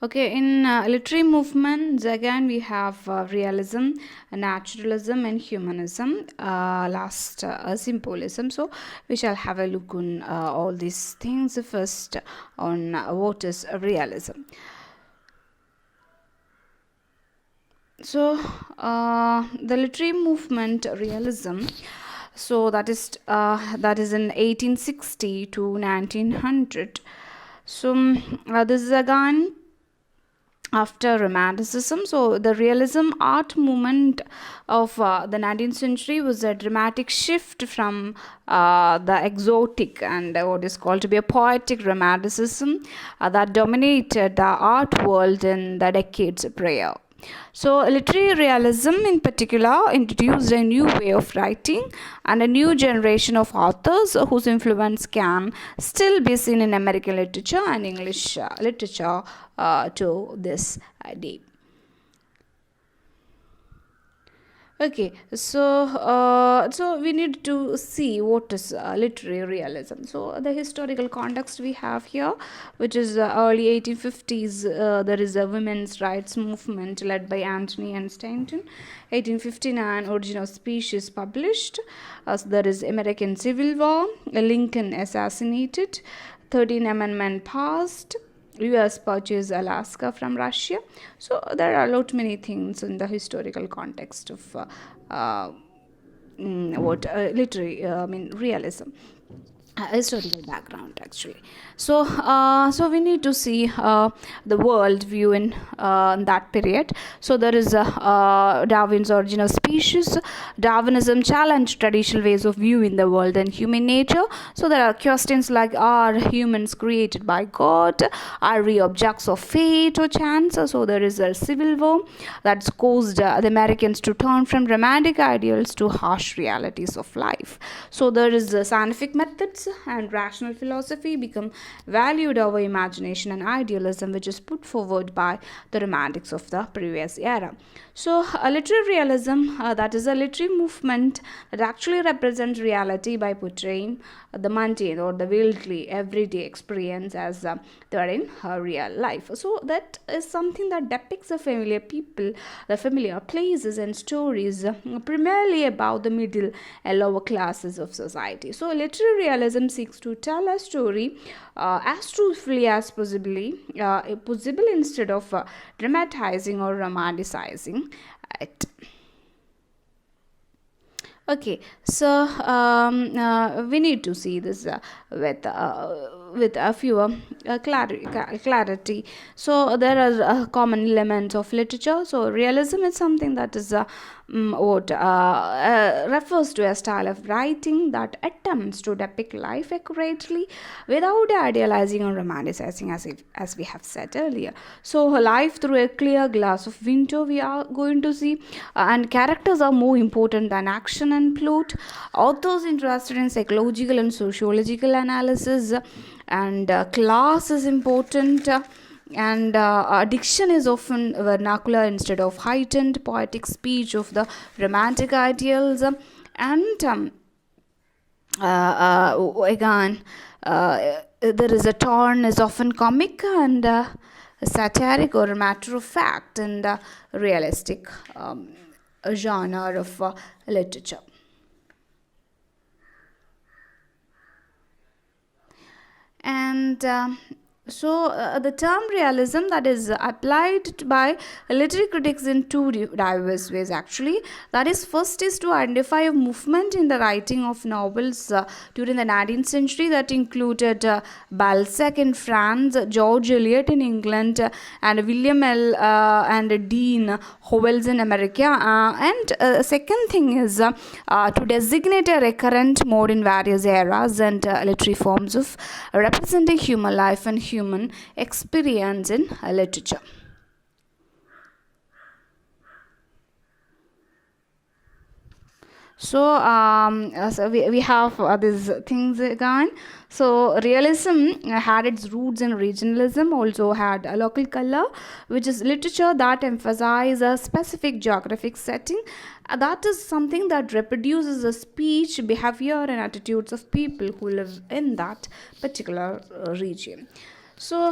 Okay, in literary movements, again we have realism, naturalism, and humanism. Last, symbolism. So, we shall have a look on all these things first on what is realism. So, the literary movement realism. So that is in 1860 to 1900. So this is again after romanticism. So the realism art movement of the 19th century was a dramatic shift from the exotic and what is called to be a poetic romanticism that dominated the art world in the decades prior. So, literary realism in particular introduced a new way of writing and a new generation of authors whose influence can still be seen in American literature and English literature to this day. Okay, so we need to see what is literary realism. So the historical context we have here, which is early 1850s, there is a women's rights movement led by Anthony and Stanton. 1859, Origin of Species published. So there is American Civil War, Lincoln assassinated, 13th Amendment passed. US purchased Alaska from Russia. So there are a lot many things in the historical context of uh, what literary, I mean realism. Historical background actually. So we need to see the world view in that period. So there is Darwin's Origin of Species. Darwinism challenged traditional ways of viewing the world and human nature. So there are questions like, are humans created by God? Are we objects of fate or chance? So there is a civil war that's caused the Americans to turn from romantic ideals to harsh realities of life. So there is scientific methods and rational philosophy become valued over imagination and idealism, which is put forward by the romantics of the previous era. So literary realism, that is a literary movement that actually represents reality by portraying the mundane or the worldly everyday experience as they are in real life. So that is something that depicts the familiar people, the familiar places and stories, primarily about the middle and lower classes of society. So literary realism seeks to tell a story as truthfully as possible instead of dramatizing or romanticizing it. Okay, so we need to see this with a few clarity. So there are common elements of literature. So realism is something that is what refers to a style of writing that attempts to depict life accurately without idealizing or romanticizing, as we have said earlier. So life through a clear glass of window we are going to see, and characters are more important than action and plot. Authors interested in psychological and sociological analysis, and class is important. And diction is often vernacular instead of heightened poetic speech of the romantic ideals. And again, there is a tone is often comic and satiric or matter of fact and realistic genre of literature. And the term realism that is applied by literary critics in two diverse ways actually. That is, first is to identify a movement in the writing of novels during the 19th century that included Balzac in France, George Eliot in England, and William L. and Dean Howells in America. And second thing is to designate a recurrent mode in various eras and literary forms of representing human life and human experience in literature. So we have these things again. So realism had its roots in regionalism, also had a local color, which is literature that emphasizes a specific geographic setting. That is something that reproduces the speech, behavior, and attitudes of people who live in that particular region. So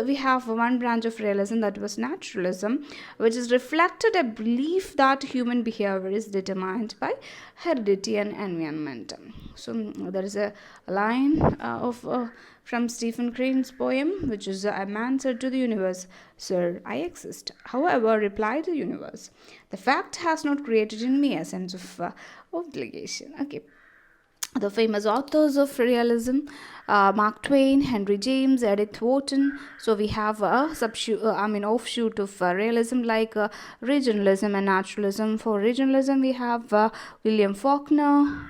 we have one branch of realism, that was naturalism, which is reflected a belief that human behavior is determined by heredity and environment. So there is a line of from Stephen Crane's poem, which is a man said to the universe, "Sir, I exist. However, replied the universe, the fact has not created in me a sense of obligation." Okay, the famous authors of realism, Mark Twain, Henry James, Edith Wharton. So we have a offshoot of realism, like regionalism and naturalism. For regionalism, we have William Faulkner,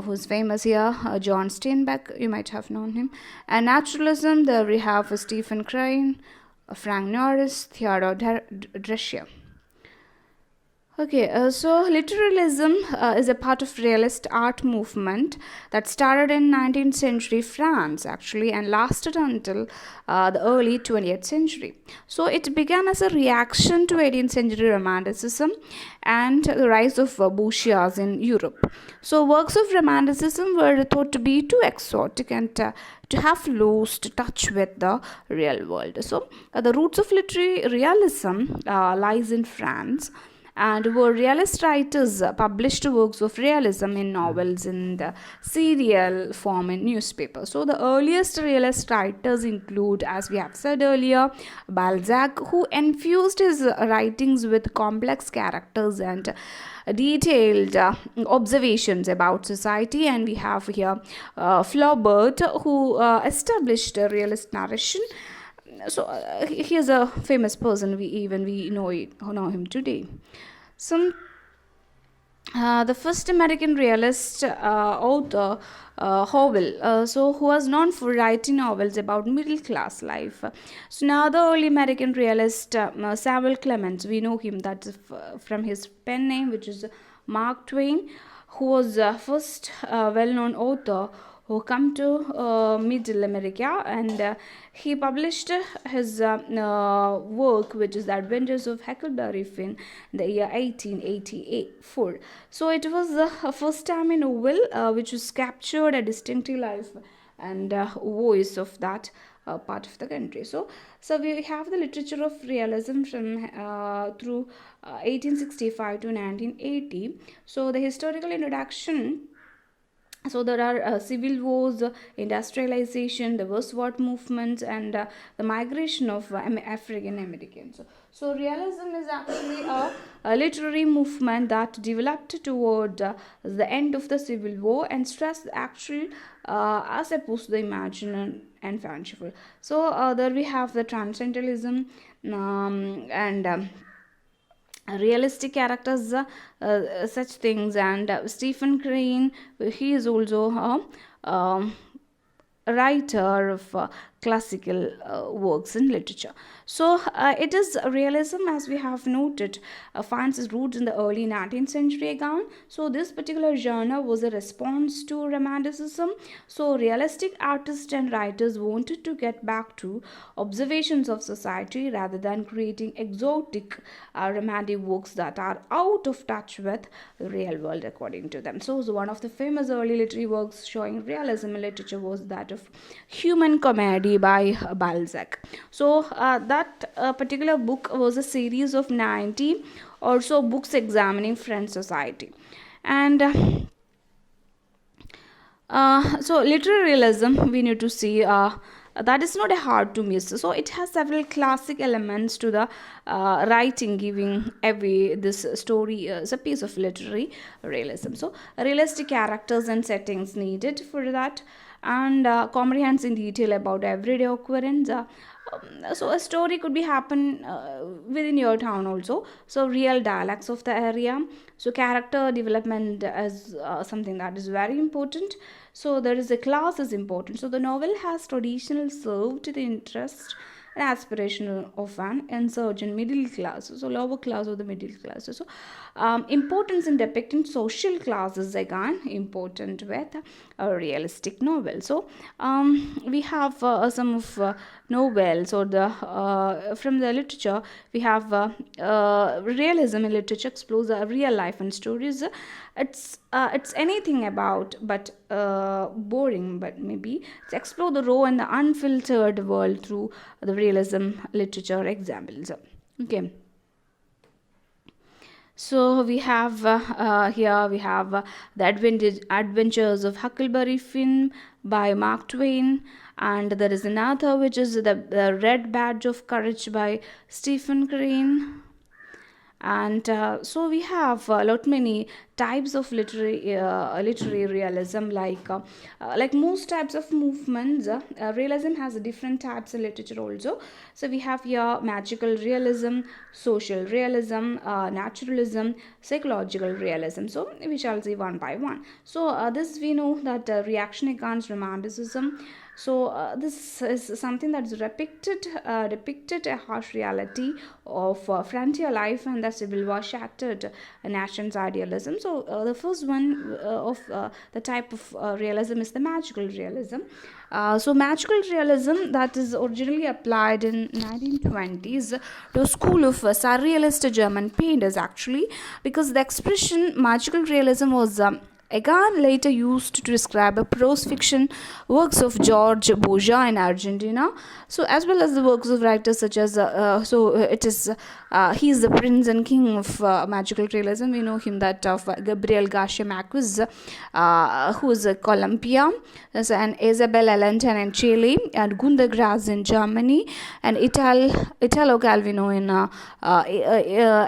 who's famous here, John Steinbeck, you might have known him. And naturalism, there we have Stephen Crane, Frank Norris, Theodore Dreiser. Okay, so literalism is a part of realist art movement that started in 19th century France actually and lasted until the early 20th century. So it began as a reaction to 18th century romanticism and the rise of bourgeois in Europe. So works of romanticism were thought to be too exotic and to have lost touch with the real world. So the roots of literary realism lies in France, and were realist writers published works of realism in novels, in the serial form, in newspapers. So the earliest realist writers include, as we have said earlier, Balzac, who infused his writings with complex characters and detailed observations about society. And we have here Flaubert, who established a realist narration. So he is a famous person, we know him today. So the first American realist author, Howell, who was known for writing novels about middle class life. So now the early American realist, Samuel Clemens, we know him from his pen name, which is Mark Twain, who was first well-known author who come to Middle America, and he published his work, which is The Adventures of Huckleberry Finn, in the year 1884. So it was the first time in novel which was captured a distinctive life and voice of that part of the country. So we have the literature of realism from through 1865 to 1980. So the historical introduction. So there are civil wars, industrialization, the westward movements, and the migration of African Americans. So realism is actually a literary movement that developed toward the end of the Civil War and stressed the actual as opposed to the imaginary and fanciful. So there we have the transcendentalism and realistic characters, such things. And Stephen Crane, he is also a writer of classical works in literature. So it is realism, as we have noted, finds its roots in the early 19th century again. So this particular genre was a response to romanticism. So realistic artists and writers wanted to get back to observations of society rather than creating exotic romantic works that are out of touch with the real world according to them. So one of the famous early literary works showing realism in literature was that of Human Comedy by Balzac. So that particular book was a series of 90 or so books examining French society. And so literary realism, we need to see that is not a hard to miss. So it has several classic elements to the writing, giving away this story as a piece of literary realism. So realistic characters and settings needed for that, and comprehends in detail about everyday occurrence. So a story could be happen within your town also. So real dialects of the area. So character development is something that is very important. So there is a class is important. So the novel has traditionally served the interest and aspiration of an insurgent middle class, so lower class or the middle class. So importance in depicting social classes again important with a realistic novel. So we have some of novels or the from the literature. We have realism in literature explores real life and stories. It's It's anything about but boring, but maybe to explore the raw and the unfiltered world through the realism literature examples. Okay, so we have here we have the Adventures of Huckleberry Finn by Mark Twain, and there is another which is the Red Badge of Courage by Stephen Crane. And so we have a lot many types of literary realism, like most types of movements. Realism has different types of literature also. So we have here magical realism, social realism, naturalism, psychological realism. So we shall see one by one. So this we know that reaction against romanticism. So this is something that is depicted a harsh reality of frontier life, and the Civil War shattered a nation's idealism. So the first one of the type of realism is the magical realism. So magical realism that is originally applied in 1920s to a school of surrealist German painters, actually, because the expression magical realism was again later used to describe a prose fiction works of George Borgia in Argentina, so as well as the works of writers such as it is he is the prince and king of magical realism. We know him that of Gabriel Garcia Marquez, who is a Colombia, and Isabel Allende in Chile, and Günter Grass in Germany, and Italo Calvino in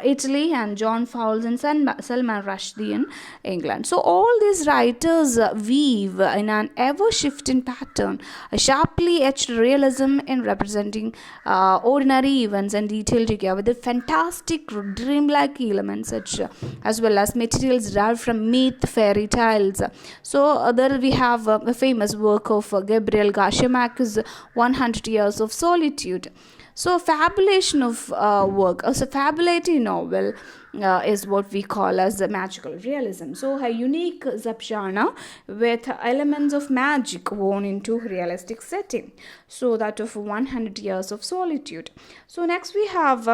Italy, and John Fowles and Salman Rushdie in England. So all these writers weave in an ever-shifting pattern a sharply etched realism in representing ordinary events and detailed together with the fantastic dreamlike elements such as well as materials derived from myth, fairy tales. So there we have a famous work of Gabriel Garcia Marquez, 100 Years of Solitude. So fabulation of work, so fabulating novel is what we call as the magical realism. So a unique subgenre with elements of magic woven into realistic setting. So that of 100 Years of Solitude. So next we have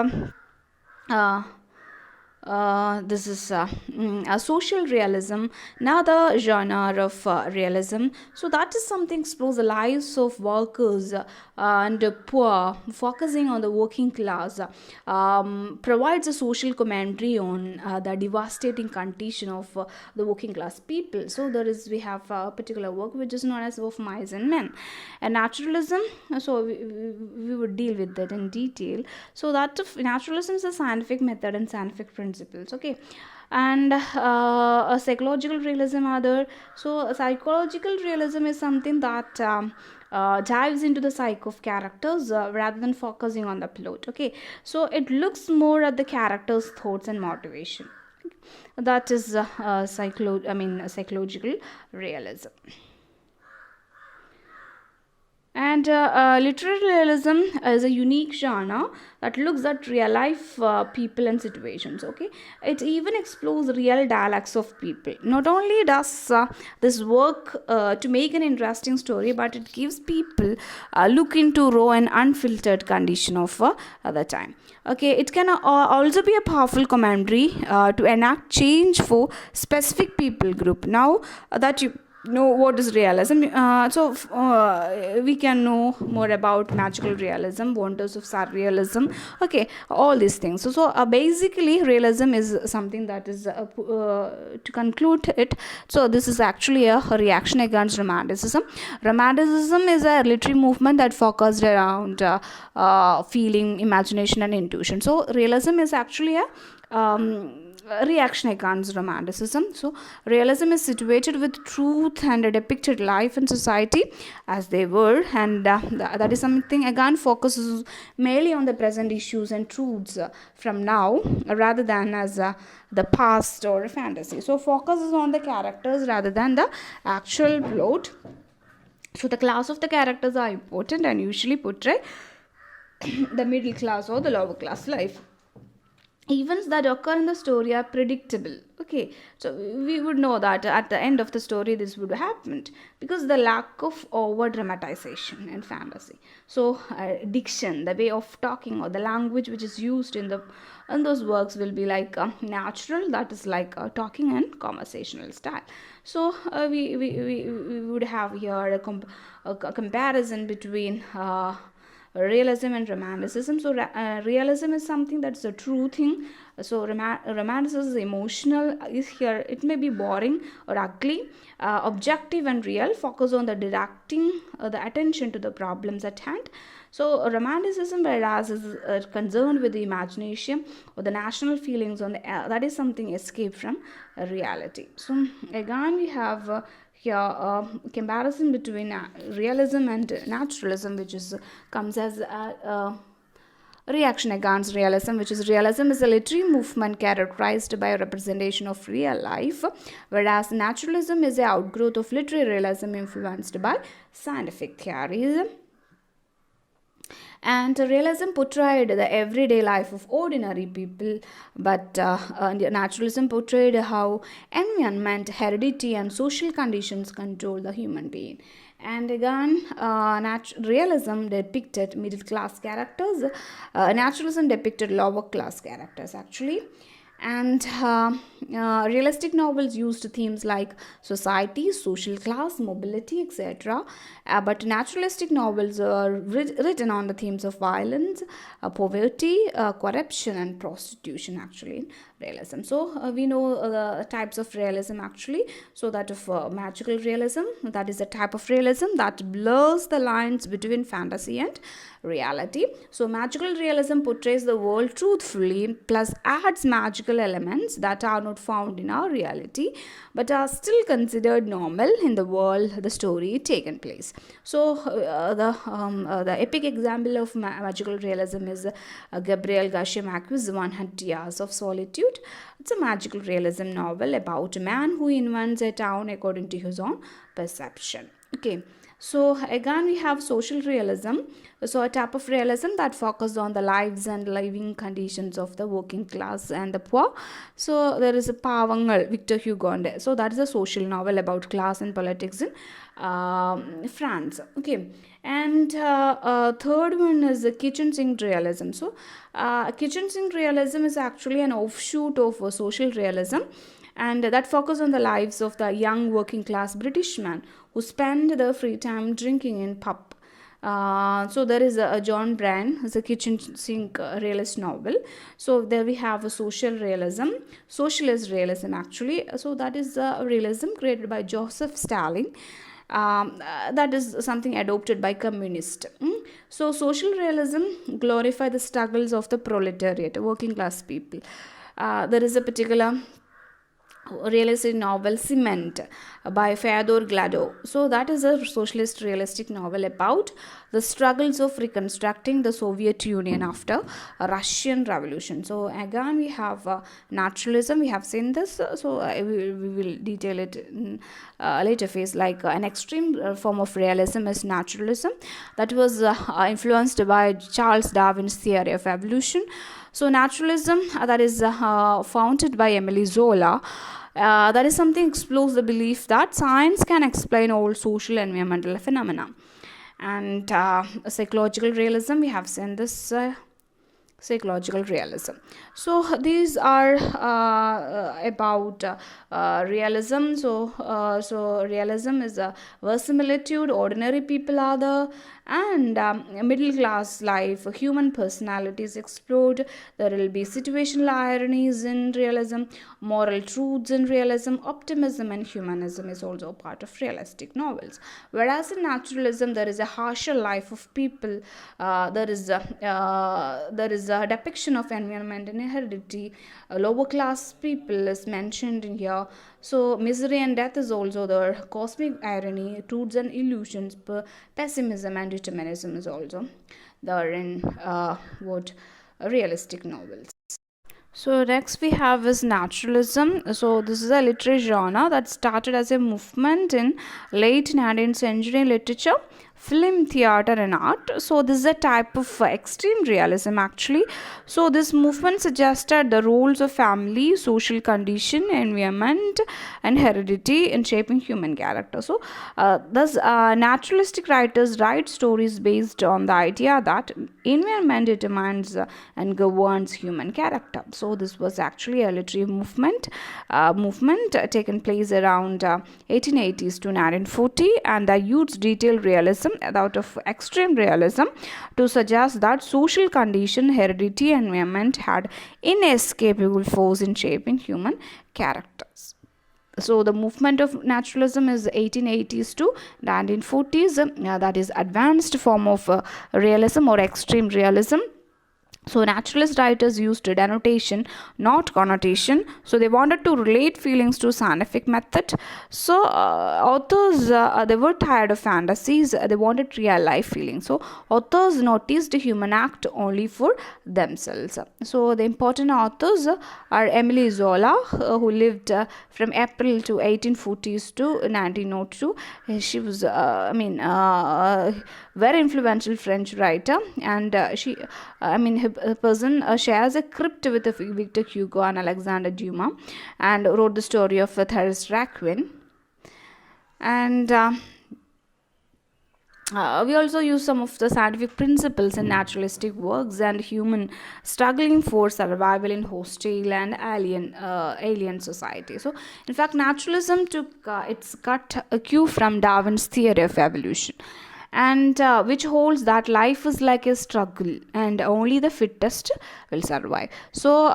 uh, this is a social realism, another genre of realism. So that is something explores the lives of workers and poor, focusing on the working class, provides a social commentary on the devastating condition of the working class people. So there is we have a particular work which is known as Of Mice and Men. And naturalism, so we would deal with that in detail. So that of naturalism is a scientific method and scientific principles. Okay, and a psychological realism are there. So psychological realism is something that dives into the psyche of characters rather than focusing on the plot. Okay, so it looks more at the characters' thoughts and motivation. That is psychological realism. And literary realism is a unique genre that looks at real life people and situations. Okay, it even explores real dialects of people. Not only does this work to make an interesting story, but it gives people look into raw and unfiltered condition of the time. Okay, it can also be a powerful commentary to enact change for specific people group. Now that you know what is realism, we can know more about magical realism, wonders of surrealism. Okay, all these things. So basically realism is something that is to conclude it. So this is actually a reaction against romanticism. Romanticism is a literary movement that focused around feeling, imagination and intuition. So realism is actually a reaction against romanticism. So realism is situated with truth and depicted life and society as they were, and that is something again focuses mainly on the present issues and truths from now rather than as the past or fantasy. So focuses on the characters rather than the actual plot. So the class of the characters are important and usually portray the middle class or the lower class life. events that occur in the story are predictable. Okay, so we would know that at the end of the story this would happen, because the lack of over dramatization and fantasy. So diction, the way of talking or the language which is used in those works will be like natural, that is like talking and conversational style. So we would have here a comparison between realism and romanticism. So realism is something that's a true thing. So romanticism is emotional, is here, it may be boring or ugly. Objective and real, focus on the directing the attention to the problems at hand. So romanticism, whereas is concerned with the imagination or the national feelings on the that is something escape from reality. So again we have here comparison between realism and naturalism, which is comes as a reaction against realism, which is realism is a literary movement characterized by a representation of real life, whereas naturalism is a outgrowth of literary realism influenced by scientific theories. And realism portrayed the everyday life of ordinary people, but naturalism portrayed how environment, heredity, and social conditions control the human being. And again, realism depicted middle class characters, naturalism depicted lower class characters actually. And realistic novels used themes like society, social class, mobility, etc. But naturalistic novels are written on the themes of violence, poverty, corruption, and prostitution actually in realism. So we know the types of realism actually. So that of magical realism, that is a type of realism that blurs the lines between fantasy and reality. So magical realism portrays the world truthfully, plus adds magical elements that are not found in our reality but are still considered normal in the world the story taken place. So the epic example of magical realism is Gabriel Garcia Marquez's 100 Years of Solitude. It's a magical realism novel about a man who invents a town according to his own perception. Okay, so again we have social realism. So a type of realism that focuses on the lives and living conditions of the working class and the poor. So there is a Pavangal, Victor Hugo. So that is a social novel about class and politics in France. Okay, and third one is the kitchen sink realism. So kitchen sink realism is actually an offshoot of social realism, and that focus on the lives of the young working class British man who spend their free time drinking in pub. So there is a John Bryan, it's a kitchen sink realist novel. So there we have a social realism, socialist realism actually. So that is a realism created by Joseph Stalin. That is something adopted by communist. So social realism glorify the struggles of the proletariat, working class people. There is a particular realistic novel Cement by Fyodor Glado. So that is a socialist realistic novel about the struggles of reconstructing the Soviet Union after a Russian Revolution. So again we have naturalism, we have seen this, so we will detail it in later phase. Like an extreme form of realism is naturalism, that was influenced by Charles Darwin's theory of evolution. So naturalism that is founded by Emile Zola. That is something explores the belief that science can explain all social and environmental phenomena. And psychological realism, we have seen this psychological realism. So these are about realism. So realism is a verisimilitude, ordinary people are the, and middle class life, human personalities explored. There will be situational ironies in realism, moral truths in realism, optimism and humanism is also part of realistic novels. Whereas in naturalism there is a harsher life of people. There is a depiction of environment and heredity. Lower class people is mentioned in here. So misery and death is also there. Cosmic irony, truths and illusions, pessimism and determinism is also there in what realistic novels. So next we have is naturalism. So this is a literary genre that started as a movement in late 19th century literature. film, theater, and art. So this is a type of extreme realism actually. So this movement suggested the roles of family, social condition, environment, and heredity in shaping human character. So thus naturalistic writers write stories based on the idea that environment determines and governs human character. So this was actually a literary movement taken place around 1880s to 1940, and they used detailed realism out of extreme realism to suggest that social condition, heredity, and environment had inescapable force in shaping human characters. So the movement of naturalism is 1880s to 1940s, that is advanced form of realism or extreme realism. So naturalist writers used denotation, not connotation. So they wanted to relate feelings to scientific method. So authors they were tired of fantasies. They wanted real life feelings. So authors noticed the human act only for themselves. So the important authors are Emily Zola, who lived from April to 1840s to 1902. She was, very influential French writer, and her person shares a crypt with Victor Hugo and Alexander Dumas, and wrote the story of Therese Raquin. And we also use some of the scientific principles in naturalistic works and human struggling for survival in hostile and alien society. So in fact naturalism took its cut a cue from Darwin's theory of evolution, and which holds that life is like a struggle and only the fittest will survive. So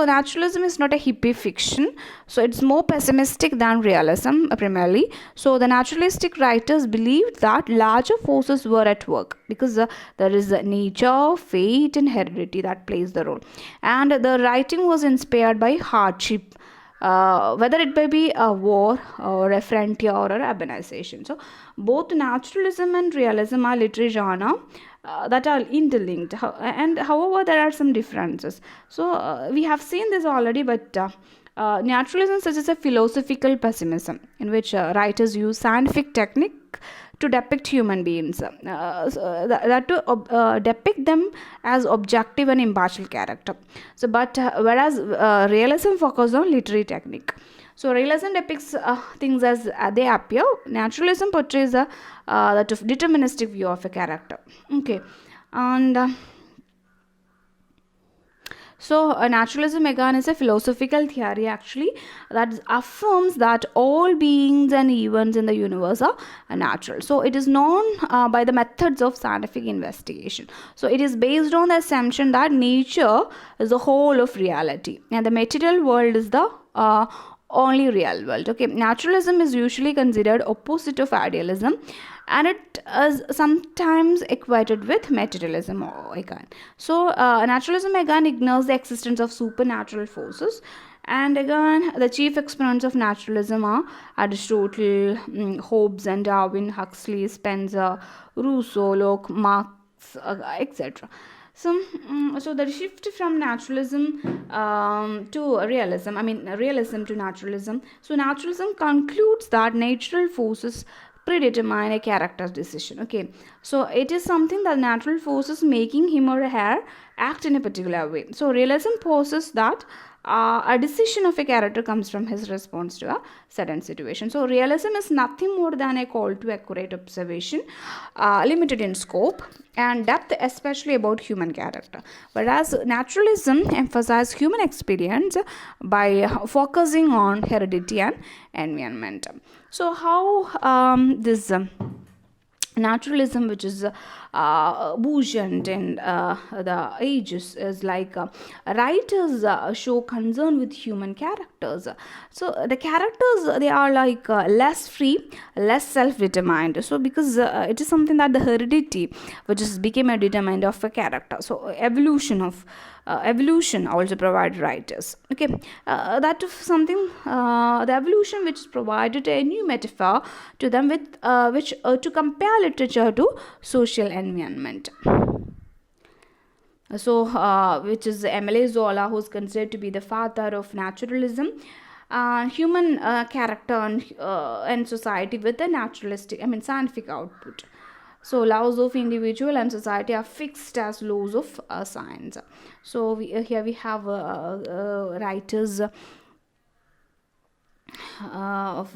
naturalism is not a hippie fiction, so it's more pessimistic than realism primarily. So the naturalistic writers believed that larger forces were at work, because there is nature, fate, and heredity that plays the role, and the writing was inspired by hardship, whether it may be a war or a frontier or urbanization. So both naturalism and realism are literary genre that are interlinked, and however there are some differences. So we have seen this already, but naturalism suggests a philosophical pessimism in which writers use scientific technique to depict human beings, that to depict them as objective and impartial character. So but whereas realism focuses on literary technique. So realism depicts things as they appear. Naturalism portrays that of deterministic view of a character. Okay, and naturalism again is a philosophical theory actually that affirms that all beings and events in the universe are natural. So it is known by the methods of scientific investigation. So it is based on the assumption that nature is the whole of reality and the material world is the only real world. Okay, naturalism is usually considered opposite of idealism, and it is sometimes equated with materialism again. So naturalism again ignores the existence of supernatural forces, and again the chief exponents of naturalism are Aristotle, Hobbes and Darwin, Huxley, Spencer, Rousseau, Locke, Marx, etc. So the shift from naturalism to realism, realism to naturalism. So naturalism concludes that natural forces predetermine a character's decision. Okay, so it is something that natural forces making him or her act in a particular way. So realism poses that a decision of a character comes from his response to a certain situation. So realism is nothing more than a call to accurate observation, limited in scope and depth, especially about human character. Whereas naturalism emphasizes human experience by focusing on heredity and environment. So how this naturalism, which is buoyant in the ages, is like writers show concern with human characters. So the characters, they are like less free, less self-determined. So because it is something that the heredity which is became a determinant of a character. So evolution also provide writers. Okay, that of something the evolution which provided a new metaphor to them with which to compare literature to social environment. So which is Emile Zola, who is considered to be the father of naturalism. Human character and society with a naturalistic, scientific output. So laws of individual and society are fixed as laws of science. So here we have writers of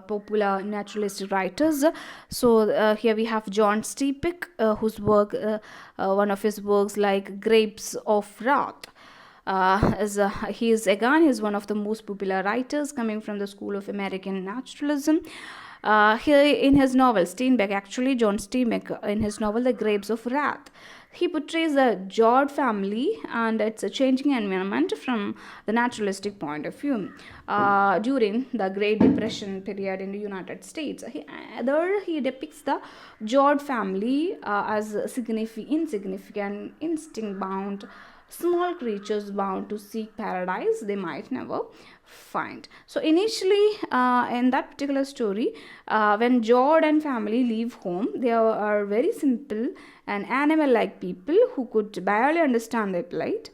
popular naturalistic writers. So here we have John Stepek, whose work, one of his works like Grapes of Wrath. He is again, he is one of the most popular writers coming from the school of American naturalism. Here in his novel, Steinbeck, actually John Steinbeck, in his novel The Grapes of Wrath, he portrays the Jord family and its a changing environment from the naturalistic point of view during the Great Depression period in the United States. There he depicts the Jord family as insignificant, instinct bound, small creatures bound to seek paradise they might never find. So initially, in that particular story, when Jord and family leave home, they are very simple and animal like people who could barely understand their plight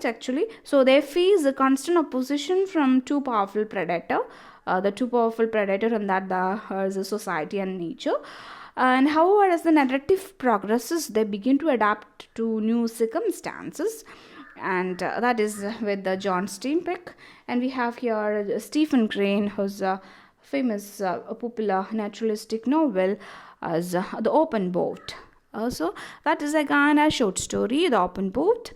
actually. So they face a constant opposition from two powerful predator, the two powerful predator, and that is the society and nature. And however, as the narrative progresses, they begin to adapt to new circumstances, and that is with the John Steinbeck. And we have here Stephen Crane, whose famous popular naturalistic novel as The Open Boat. So that is again a short story, The Open Boat,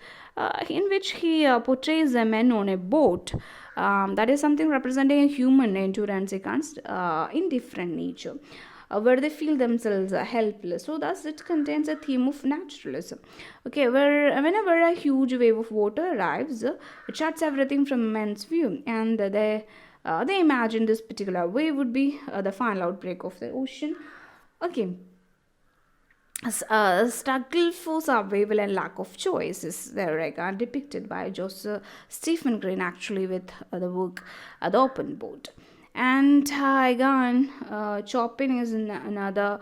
in which he portrays a man on a boat. That is something representing a human endurance against indifferent nature, where they feel themselves helpless. So thus it contains a theme of naturalism. Okay, where whenever a huge wave of water arrives, it shuts everything from men's view, and they imagine this particular wave would be the final outbreak of the ocean. Okay, struggle for survival and lack of choice is there again depicted by Joseph Stephen Green actually with the work The Open Boat. And again, Chopin is another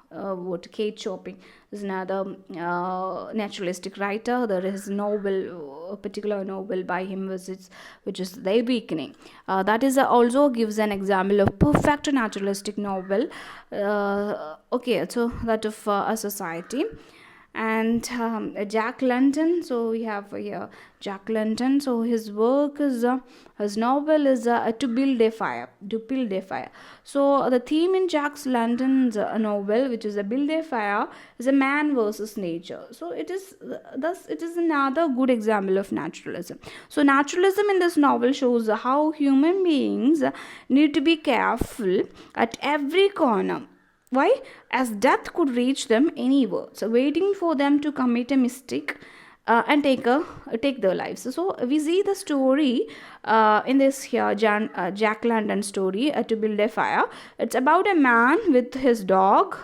what Kate Chopin is another naturalistic writer. There is novel, a particular novel by him which is The Awakening. That is also gives an example of perfect naturalistic novel. Okay, so that of a society. And Jack London, so we have here Jack London. So his work is his novel is To Build a Fire. So the theme in Jack London's novel, which is a Build a Fire, is a man versus nature. So it is thus it is another good example of naturalism. So naturalism in this novel shows how human beings need to be careful at every corner. Why? As death could reach them anywhere. So waiting for them to commit a mistake and take their lives. So we see the story in this here Jack London story, To Build a Fire. It's about a man with his dog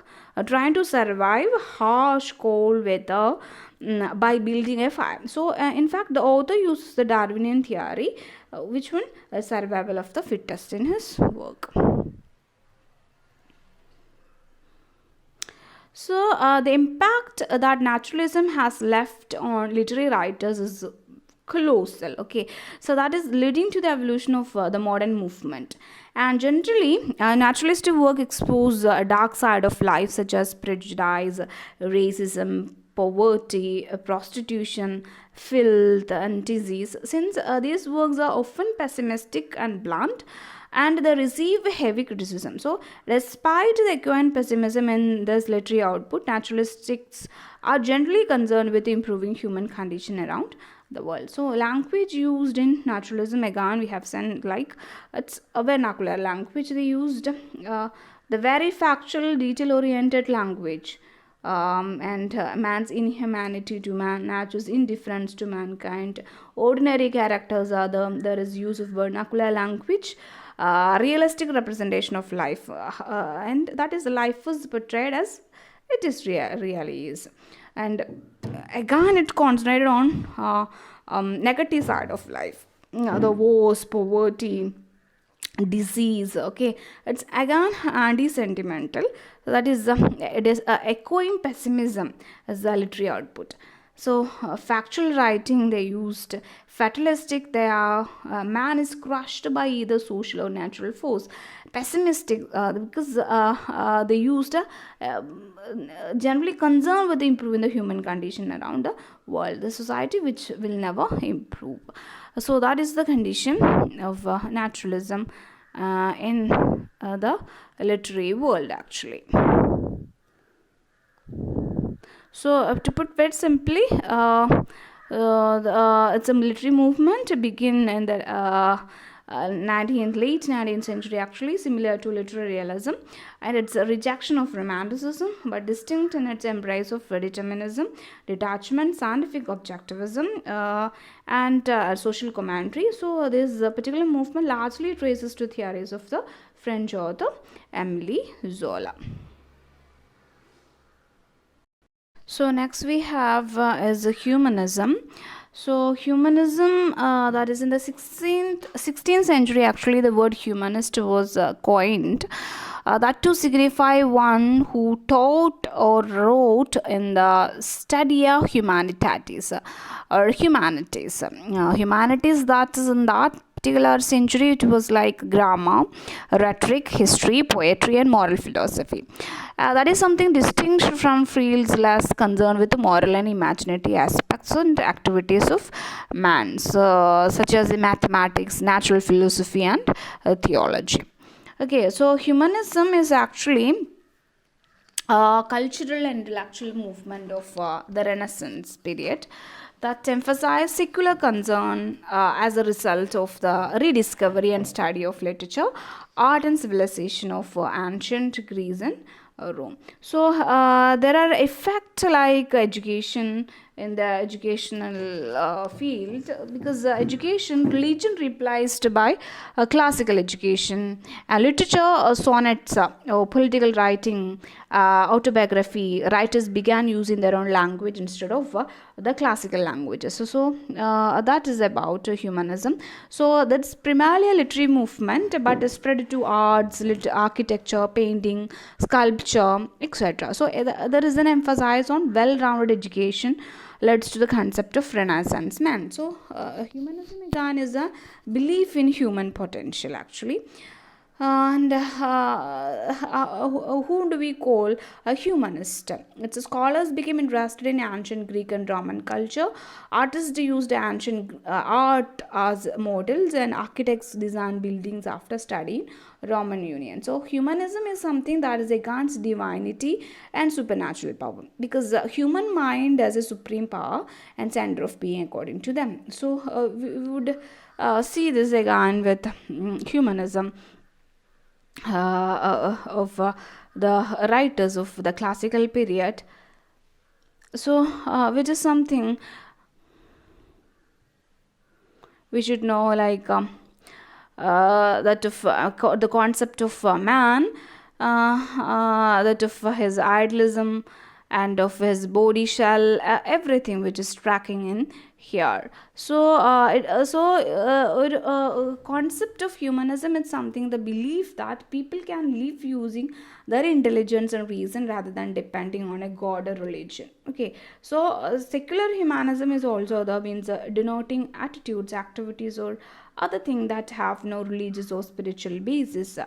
trying to survive harsh cold weather by building a fire. So in fact, the author uses the Darwinian theory, which one survival of the fittest in his work. So, the impact that naturalism has left on literary writers is colossal. Okay, so that is leading to the evolution of the modern movement. And generally, naturalistic work exposes a dark side of life, such as prejudice, racism, poverty, prostitution, filth, and disease. Since these works are often pessimistic and blunt, and they receive heavy criticism. So, despite the echoing pessimism in this literary output, naturalists are generally concerned with improving human condition around the world. So, language used in naturalism, again, we have seen like it's a vernacular language they used, the very factual, detail oriented language. And man's inhumanity to man, nature's indifference to mankind. Ordinary characters are there is use of vernacular language, realistic representation of life, and that is life is portrayed as it is really is. And again, it concentrated on negative side of life, the wars, poverty, disease. Okay, it's again anti-sentimental. So that is it is echoing pessimism as the literary output. So, factual writing they used, fatalistic they are, man is crushed by either social or natural force. Pessimistic because they used generally concerned with improving the human condition around the world, the society which will never improve. So, that is the condition of naturalism in the literary world actually. So, to put very simply, it's a military movement to begin in the 19th century, actually, similar to literary realism, and it's a rejection of romanticism, but distinct in its embrace of determinism, detachment, scientific objectivism, and social commentary. So, this particular movement largely traces to theories of the French author Emile Zola. So next we have is humanism. So humanism that is in the 16th century, actually the word humanist was coined, that to signify one who taught or wrote in the studia humanitatis or humanities. Humanities, that is in that particular century it was like grammar, rhetoric, history, poetry, and moral philosophy. That is something distinct from fields less concerned with the moral and imaginative aspects and activities of man, so, such as the mathematics, natural philosophy, and theology. Okay, so humanism is actually cultural and intellectual movement of the Renaissance period that emphasized secular concern as a result of the rediscovery and study of literature, art, and civilization of ancient Greece and Rome. So there are effects like education in the educational field, because education, religion replaced by classical education, literature, sonnets, political writing, autobiography, writers began using their own language instead of the classical languages. So that is about humanism. So that's primarily a literary movement, but is spread to arts, architecture, painting, sculpture, etc. So there is an emphasis on well-rounded education leads to the concept of Renaissance man. So humanism again is a belief in human potential actually. And who do we call a humanist? Its scholars became interested in ancient Greek and Roman culture. Artists used ancient art as models, and architects designed buildings after studying Roman Union. So, humanism is something that is against divinity and supernatural power, because the human mind as a supreme power and center of being, according to them. So, we would see this again with humanism of the writers of the classical period. So, which is something we should know, like that of the concept of man, that of his idealism and of his body shell, everything which is tracking in here. So concept of humanism is something, the belief that people can live using their intelligence and reason rather than depending on a god or religion. Okay, so secular humanism is also the means denoting attitudes, activities, or other things that have no religious or spiritual basis.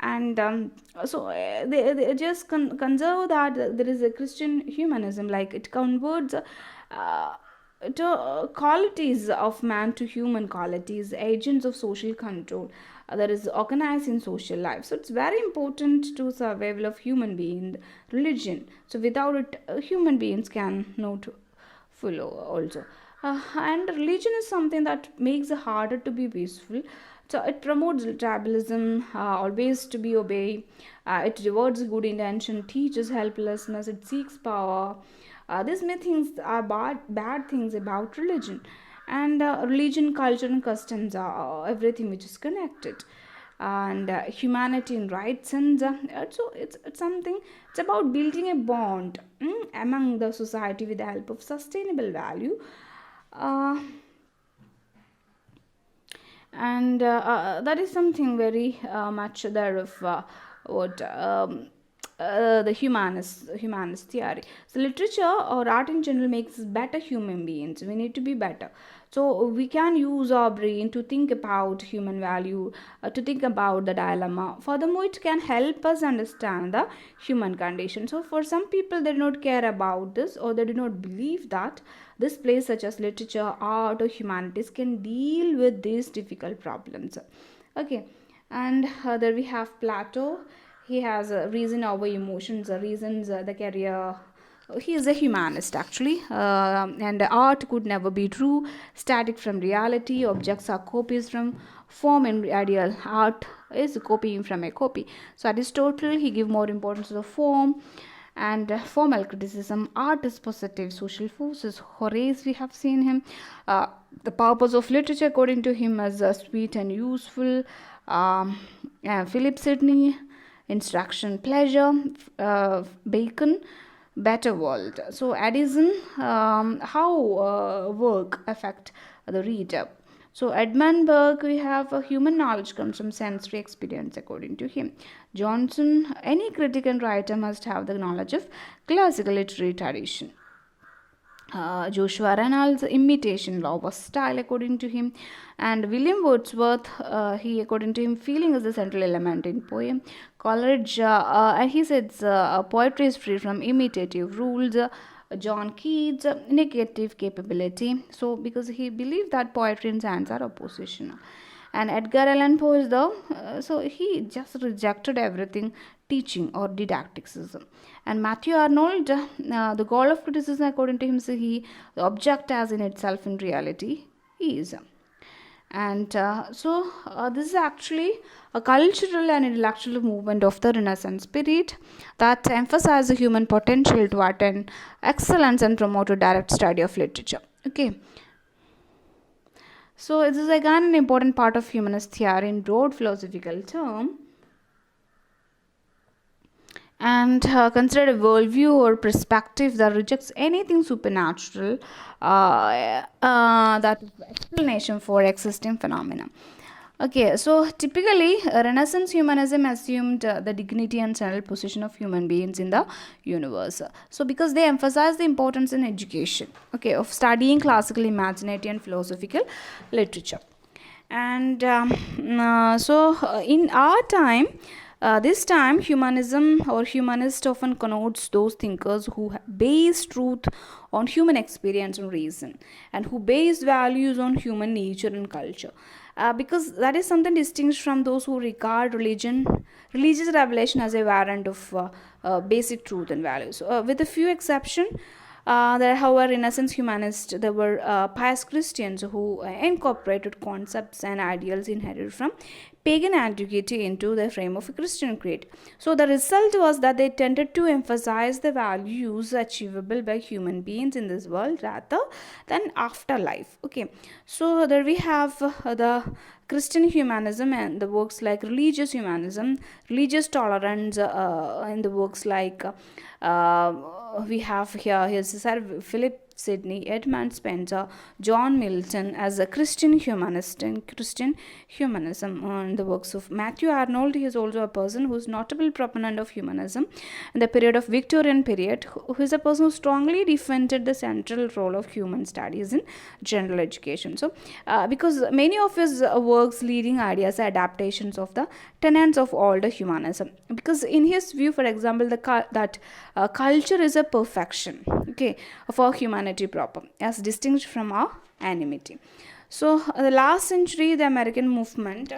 And they just conserve that there is a Christian humanism, like it converts to qualities of man to human qualities, agents of social control that is organized in social life. So it's very important to survival of human being, religion. So without it, human beings can not follow also. And religion is something that makes it harder to be peaceful. So it promotes tribalism, always to be obeyed. It rewards good intention, teaches helplessness, it seeks power. These many things are bad things about religion. And religion, culture, and customs are everything which is connected. And humanity and rights, and so it's something, it's about building a bond among the society with the help of sustainable value. uh, and that is something very much there of what the humanist theory. So literature or art in general makes us better human beings. We need to be better. So we can use our brain to think about human value, to think about the dilemma. Furthermore, it can help us understand the human condition. So for some people, they do not care about this, or they do not believe that this place such as literature, art, or humanities can deal with these difficult problems. Okay, and there we have Plato. He has a reason over emotions, reasons the career. He is a humanist actually, and art could never be true, static from reality. Objects are copies from form and ideal. Art is copying from a copy. So Aristotle, he give more importance to the form and formal criticism. Art is positive social forces. Horace, we have seen him. The purpose of literature, according to him, is sweet and useful. Philip Sidney, instruction, pleasure. Bacon, better world. So Addison, how work affect the reader. So Edmund Burke, we have human knowledge comes from sensory experience, according to him. Johnson, any critic and writer must have the knowledge of classical literary tradition. Joshua Reynolds, imitation law was style, according to him. And William Wordsworth, he, according to him, feeling is the central element in poem. Coleridge, and he says poetry is free from imitative rules. John Keats, negative capability. So because he believed that poetry and science are oppositional. And Edgar Allan Poe is the so he just rejected everything teaching or didacticism. And Matthew Arnold, the goal of criticism, according to him, so he the object as in itself in reality is. And this is actually a cultural and intellectual movement of the Renaissance period that emphasizes human potential to attain excellence and promote a direct study of literature. Okay. So this is again an important part of humanist theory in broad philosophical term, and consider a worldview or perspective that rejects anything supernatural, that is explanation for existing phenomena. Okay, so typically Renaissance humanism assumed the dignity and central position of human beings in the universe. So because they emphasize the importance in education, okay, of studying classical, imaginative, and philosophical literature. And in our time, this time, humanism or humanist often connotes those thinkers who base truth on human experience and reason, and who base values on human nature and culture. Because that is something distinct from those who regard religious revelation as a warrant of basic truth and values. With a few exceptions, there, however, Renaissance humanists, there were pious Christians who incorporated concepts and ideals inherited from pagan antiquity into the frame of a Christian creed. So the result was that they tended to emphasize the values achievable by human beings in this world rather than afterlife. Okay, so there we have the Christian humanism and the works like religious humanism, religious tolerance in the works like we have here here's Sir Philip Sidney, Edmund Spencer, John Milton as a Christian humanist and Christian humanism. In the works of Matthew Arnold, he is also a person who is notable proponent of humanism in the period of Victorian period, who is a person who strongly defended the central role of human studies in general education. So, because many of his works leading ideas are adaptations of the tenets of older humanism. Because in his view, for example, that culture is a perfection, okay, for humanity proper, as distinct from our anonymity. So the last century, the American movement,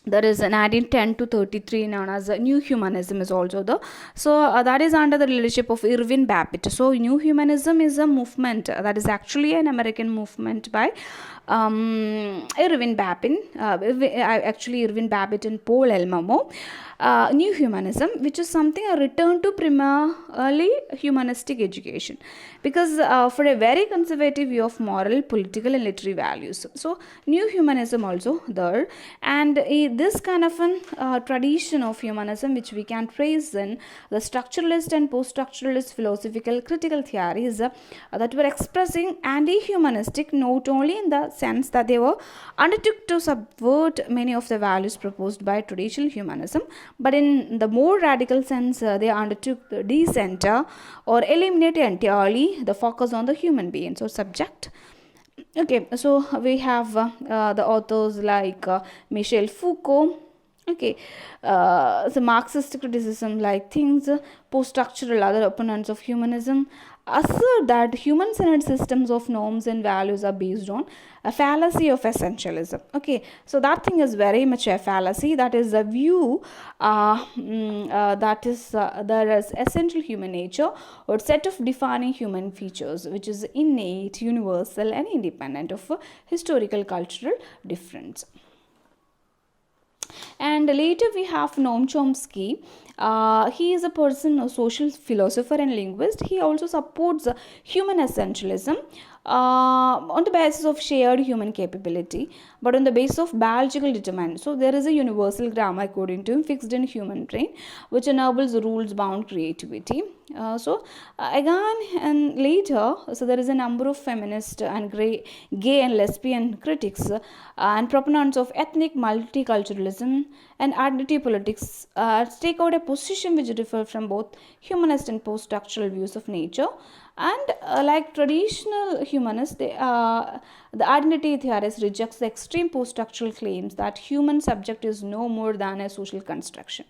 that is 1910 to 33, known as New Humanism, is also the that is under the leadership of Irving Babbitt. So New Humanism is a movement that is actually an American movement by Irving Babbitt, actually Irving Babbitt and Paul Elmamo. New Humanism, which is something a return to primarily humanistic education, because for a very conservative view of moral, political, and literary values. So New Humanism also there, and this kind of an tradition of humanism, which we can trace in the structuralist and post-structuralist philosophical critical theories that were expressing anti-humanistic, not only in the sense that they were undertook to subvert many of the values proposed by traditional humanism, but in the more radical sense, they undertook to decenter or eliminate entirely the focus on the human beings or subject. Okay, so we have the authors like Michel Foucault. Okay, the Marxist criticism, like things, post-structural other opponents of humanism assert that human-centered systems of norms and values are based on a fallacy of essentialism. Okay, so that thing is very much a fallacy. That is a view that is there is essential human nature or set of defining human features which is innate, universal, and independent of historical cultural difference. And later we have Noam Chomsky. He is a person, a social philosopher and linguist. He also supports human essentialism on the basis of shared human capability, but on the basis of biological determinant. So there is a universal grammar, according to him, fixed in human brain, which enables rules-bound creativity. Again and later, so there is a number of feminist and gay and lesbian critics and proponents of ethnic multiculturalism and identity politics take out a position which differ from both humanist and post-structural views of nature. And like traditional humanists, the identity theorist rejects the extreme post-structural claims that human subject is no more than a social construction.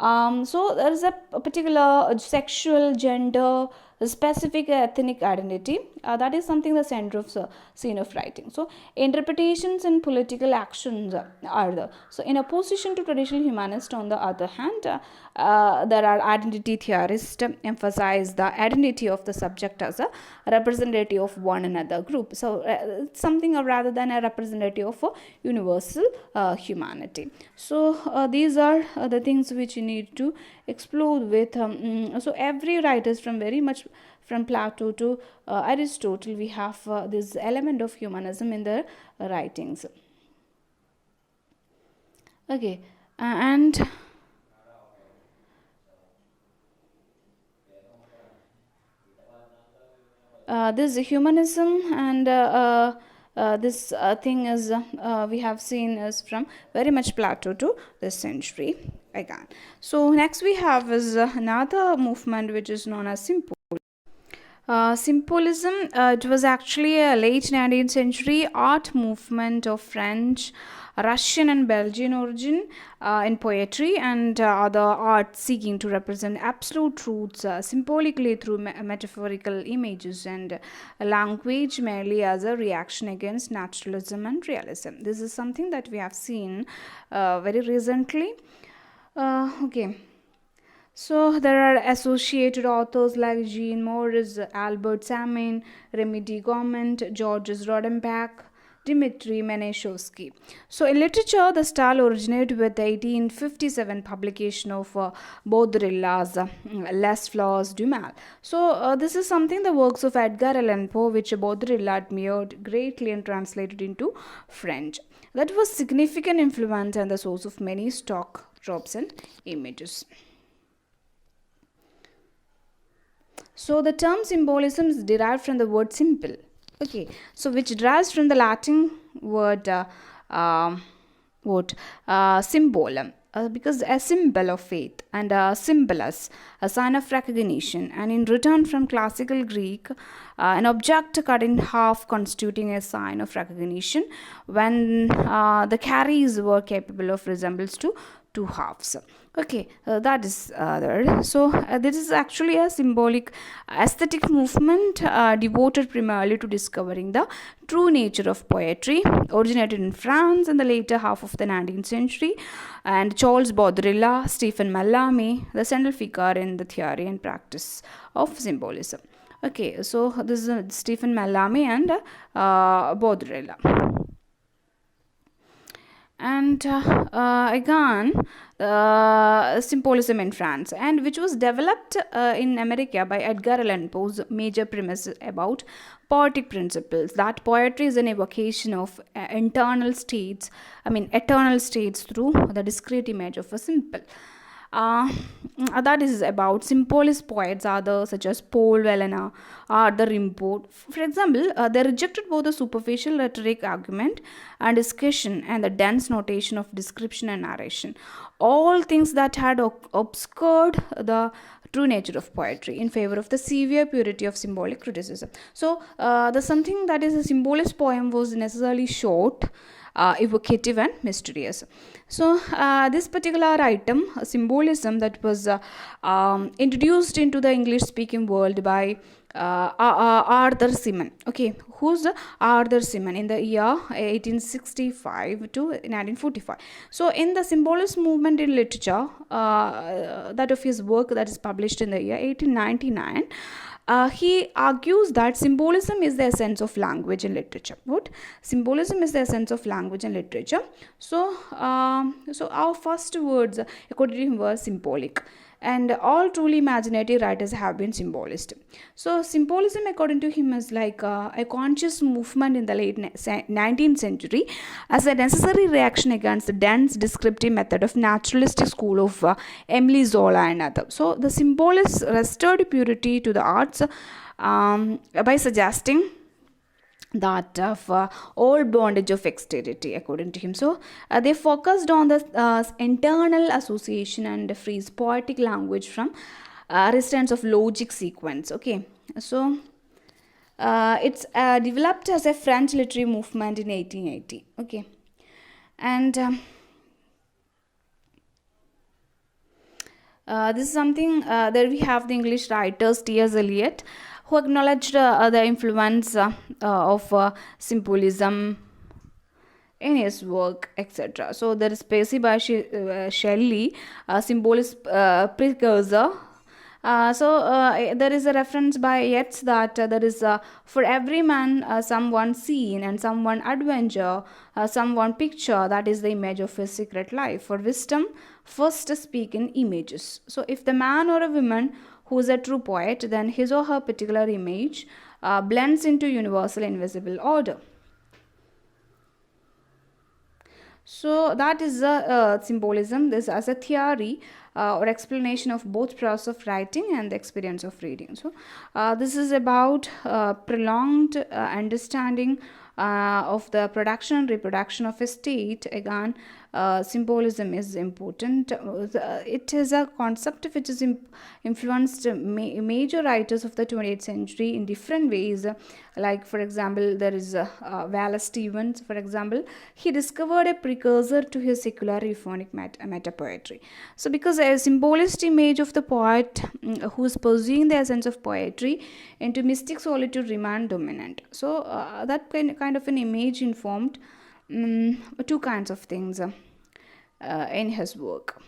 So there is a particular sexual, gender, specific ethnic identity that is something the center of scene of writing. So interpretations and political actions are there. So in opposition to traditional humanists, on the other hand, there are identity theorists emphasize the identity of the subject as a representative of one another group. So it's something rather than a representative of a universal humanity. So these are the things which you need to explore with. So every writer from very much from Plato to Aristotle, we have this element of humanism in their writings. Okay, and this humanism and this thing is we have seen is from very much Plato to this century again. So next we have is another movement which is known as Symbolism. It was actually a late 19th century art movement of French, Russian, and Belgian origin in poetry and other art seeking to represent absolute truths symbolically through metaphorical images and language, merely as a reaction against naturalism and realism. This is something that we have seen very recently. Okay. So there are associated authors like Jean Morris, Albert Samin, Remy D. Gourmand, Georges Rodenbach, Dmitry Meneshevsky. So in literature, the style originated with the 1857 publication of Baudrilla's Les Fleurs du Mal. So this is something the works of Edgar Allan Poe, which Baudrillard admired greatly and translated into French. That was significant influence and the source of many stock tropes and images. So the term symbolism is derived from the word simple. Okay, so which derives from the Latin word symbolum, because a symbol of faith and a symbolus, a sign of recognition, and in return from classical Greek, an object cut in half constituting a sign of recognition when the carries were capable of resemblance to two halves. Okay, that is there. So this is actually a symbolic aesthetic movement devoted primarily to discovering the true nature of poetry, originated in France in the later half of the 19th century, and Charles Baudrillard, Stephen Mallarmé, the central figure in the theory and practice of symbolism. Okay, so this is Stephen Mallarmé and Baudrillard. and again symbolism in France, and which was developed in America by Edgar Allan Poe's major premise about poetic principles that poetry is an evocation of internal states, I mean eternal states, through the discrete image of a simple. uh, that is about symbolist poets others such as Paul Vellena or the Rimbaud. For example, they rejected both the superficial rhetoric argument and discussion and the dense notation of description and narration, all things that had obscured the true nature of poetry in favor of the severe purity of symbolic criticism. So, the something that is a symbolist poem was necessarily short, evocative, and mysterious. So, this particular item, symbolism, that was introduced into the English speaking world by Arthur Simon. Okay, who's Arthur Simon in the year 1865 to 1945. So, in the symbolist movement in literature, that of his work that is published in the year 1899. He argues that symbolism is the essence of language and literature. What? Symbolism is the essence of language and literature. So, so our first words, according to him, were symbolic, and all truly imaginative writers have been symbolist. So, symbolism, according to him, is like a conscious movement in the late 19th century as a necessary reaction against the dense descriptive method of naturalistic school of Emile Zola and others. So, the symbolists restored purity to the arts by suggesting that of all bondage of exteriority, according to him. So they focused on the internal association and frees poetic language from restraints of logic sequence. Okay, so it's developed as a French literary movement in 1880. Okay, and this is something there we have the English writers T.S. Eliot, who acknowledged the influence of symbolism in his work, etc. So there is Percy Bysshe Shelley, a symbolist precursor. There is a reference by Yeats that there is for every man someone scene and someone adventure, someone picture that is the image of his secret life. For wisdom, first speak in images. So if the man or a woman who is a true poet, then his or her particular image blends into universal invisible order. So that is the symbolism. This as a theory or explanation of both process of writing and the experience of reading. So this is about prolonged understanding of the production and reproduction of a state. Again, symbolism is important. It is a concept which has influenced major writers of the 20th century in different ways. Like, for example, there is Wallace Stevens. For example, he discovered a precursor to his secular euphonic meta poetry. So, because a symbolist image of the poet who is pursuing the essence of poetry into mystic solitude remained dominant. So, that kind of an image informed two kinds of things in his work.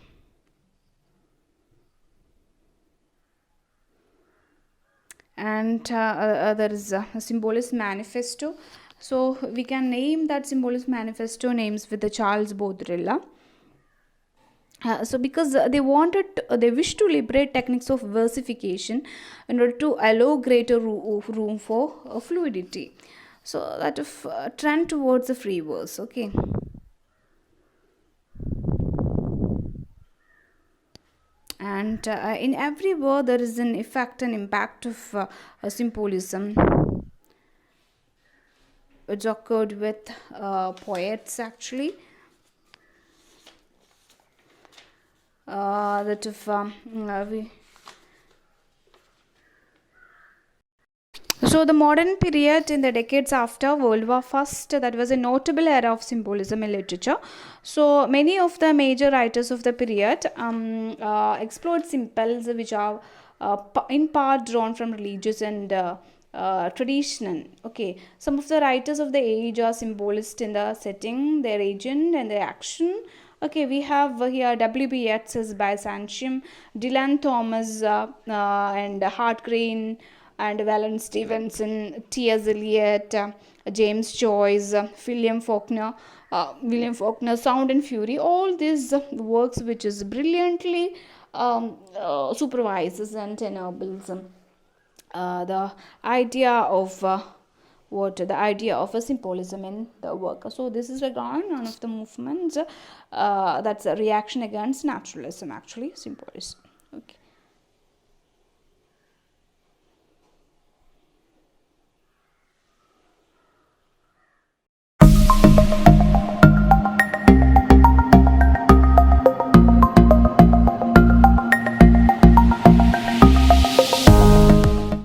And there is a symbolist manifesto. So we can name that symbolist manifesto names with the Charles Baudrillard. So because they wish to liberate techniques of versification in order to allow greater room for fluidity. So that of trend towards the free verse. Okay. And in every word there is an effect and impact of symbolism which occurred with poets actually. That if So the modern period in the decades after World War I, that was a notable era of symbolism in literature. So many of the major writers of the period explored symbols which are in part drawn from religious and traditional. Okay, some of the writers of the age are symbolist in the setting, their agent, and their action. Okay, we have here W.B. Yeats by Sanchim, Dylan Thomas and Hart Crane, and Wallace Stevenson, T.S. Eliot, James Joyce, William Faulkner, Sound and Fury, all these works which is brilliantly supervises and enables the idea of the idea of a symbolism in the work. So this is again one of the movements that's a reaction against naturalism, actually symbolism. Okay.